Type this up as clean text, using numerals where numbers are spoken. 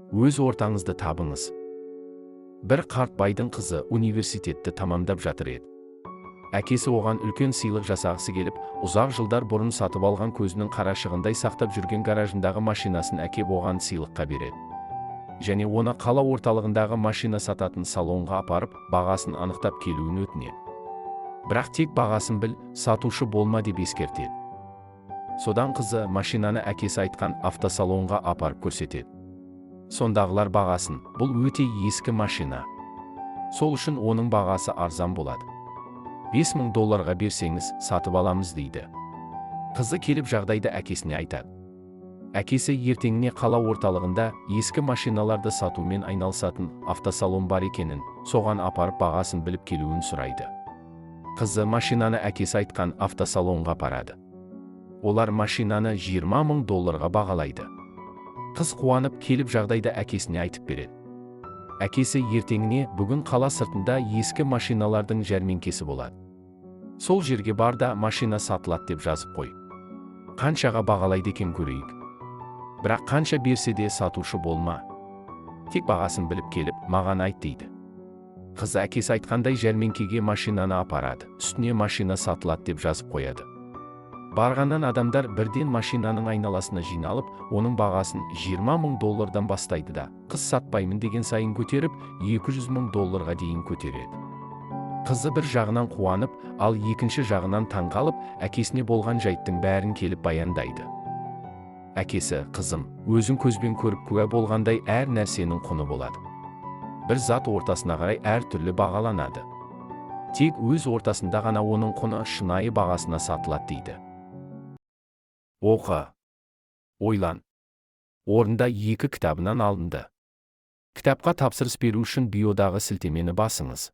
өз ортаңызды табыңыз. Бір қарт байдың қызы университетті тамамдап жатыр еді. Әкесі оған үлкен сыйлық жасағысы келіп, ұзақ жылдар бұрын сатып алған көзінің қарашығындай сақтап жүрген гаражындағы машинасын әкеп оған сыйлыққа береді. Және оны қала орталығындағы машина сататын салонға апарып, бағасын анықтап келуін өтінеді. Бірақ тек бағасын біл, сатушы болма деп ескертеді. Содан қызы машинаны әкесі айтқан автосалонға апарып көрсетеді. Сондағылар бағасын, бұл өте ескі машина. Сол үшін оның бағасы арзан болады. $5000 берсеңіз, сатып аламыз дейді. Қызы келіп жағдайды әкесіне айтады. Әкесі ертеңіне қала орталығында ескі машиналарды сатумен айналысатын автосалон бар екенін, соған апарып бағасын біліп келуін сұрайды. Қызы машинаны әкесі айтқан автосалонға апарады. Олар машинаны $20000 бағалайды. Қыз қуанып келіп жағдайды әкесіне айтып береді. Әкесі ертеңіне бүгін қала сыртында ескі машиналардың жәрмеңкесі болады. Сол жерге бар да машина сатылады деп жазып қой. Қаншаға бағалайды екен көрейік. Бірақ қанша берсе де сатушы болма. Тек бағасын біліп келіп, маған айт дейді. Қыз әкесі айтқандай жәрмеңкеге машинаны апарады. Үстіне машина сатылады деп жазып қояды. Барғаннан адамдар бірден машинаның айналасына жиналып, оның бағасын $20000 бастайды да, қыз сатпаймын деген сайын көтеріп, $200,000 дейін көтереді. Қызы бір жағынан қуанып, ал екінші жағынан таңғалып, әкесіне болған жайттың бәрін келіп баяндайды. Әкесі, қызым, өзің көзбен көріп куә болғандай әр нәрсенің құны болады. Бір зат ортасына қарай әр түрлі бағаланады. Тек өз ортасында ғана оның құны шынайы бағасына сатылады дейді. Оқы. Ойлан. Орында 2 кітабынан алынды. Кітапқа тапсырыс беру үшін биодағы сілтемені басыңыз.